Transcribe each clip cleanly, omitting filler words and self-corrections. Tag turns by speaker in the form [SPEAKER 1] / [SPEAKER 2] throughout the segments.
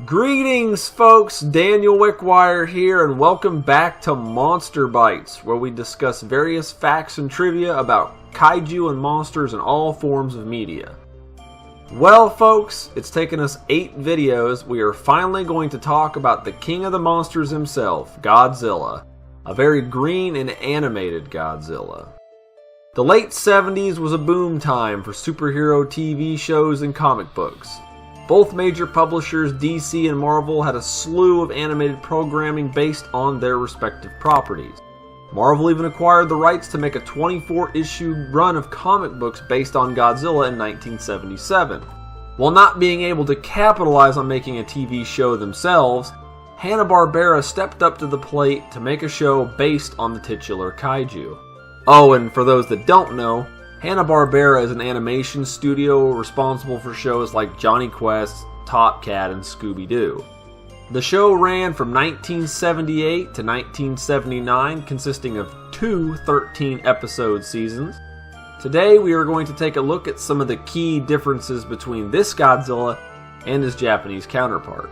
[SPEAKER 1] Greetings folks, Daniel Wickwire here and welcome back to Monster Bytes, where we discuss various facts and trivia about kaiju and monsters in all forms of media. Well folks, it's taken us 8 videos. We are finally going to talk about the king of the monsters himself, Godzilla. A very green and animated Godzilla. The late 70s was a boom time for superhero TV shows and comic books. Both major publishers, DC and Marvel, had a slew of animated programming based on their respective properties. Marvel even acquired the rights to make a 24-issue run of comic books based on Godzilla in 1977. While not being able to capitalize on making a TV show themselves, Hanna-Barbera stepped up to the plate to make a show based on the titular kaiju. Oh, and for those that don't know, Hanna-Barbera is an animation studio responsible for shows like Jonny Quest, Top Cat, and Scooby-Doo. The show ran from 1978 to 1979, consisting of 2 13-episode seasons. Today we are going to take a look at some of the key differences between this Godzilla and his Japanese counterpart.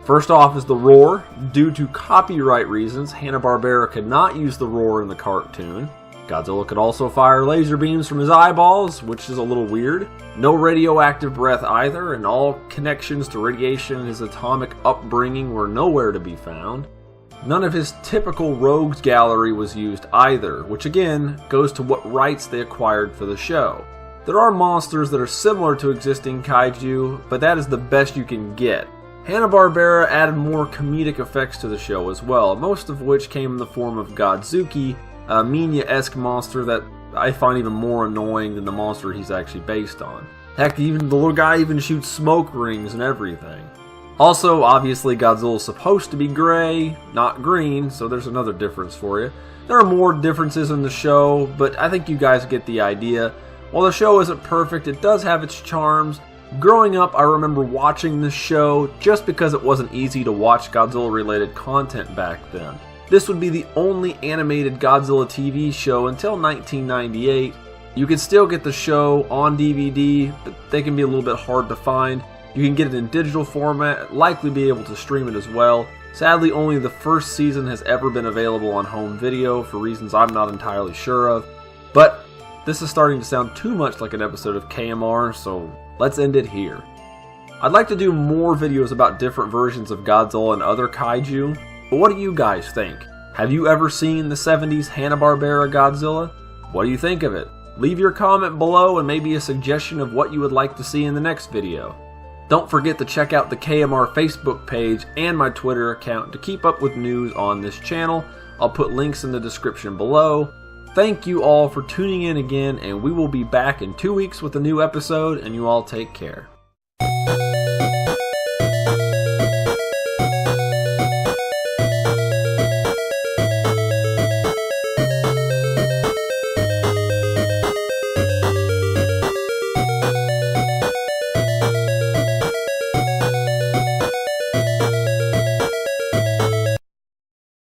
[SPEAKER 1] First off is the roar. Due to copyright reasons, Hanna-Barbera could not use the roar in the cartoon. Godzilla could also fire laser beams from his eyeballs, which is a little weird. No radioactive breath either, and all connections to radiation in his atomic upbringing were nowhere to be found. None of his typical rogues gallery was used either, which again goes to what rights they acquired for the show. There are monsters that are similar to existing kaiju, but that is the best you can get. Hanna-Barbera added more comedic effects to the show as well, most of which came in the form of Godzuki, a Minya-esque monster that I find even more annoying than the monster he's actually based on. Heck, even the little guy even shoots smoke rings and everything. Also, obviously Godzilla is supposed to be gray, not green, so there's another difference for you. There are more differences in the show, but I think you guys get the idea. While the show isn't perfect, it does have its charms. Growing up, I remember watching this show just because it wasn't easy to watch Godzilla-related content back then. This would be the only animated Godzilla TV show until 1998. You can still get the show on DVD, but they can be a little bit hard to find. You can get it in digital format, likely be able to stream it as well. Sadly, only the first season has ever been available on home video for reasons I'm not entirely sure of. But this is starting to sound too much like an episode of KMR, so let's end it here. I'd like to do more videos about different versions of Godzilla and other kaiju. But what do you guys think? Have you ever seen the 70s Hanna-Barbera Godzilla? What do you think of it? Leave your comment below and maybe a suggestion of what you would like to see in the next video. Don't forget to check out the KMR Facebook page and my Twitter account to keep up with news on this channel. I'll put links in the description below. Thank you all for tuning in again, and we will be back in 2 weeks with a new episode, and you all take care.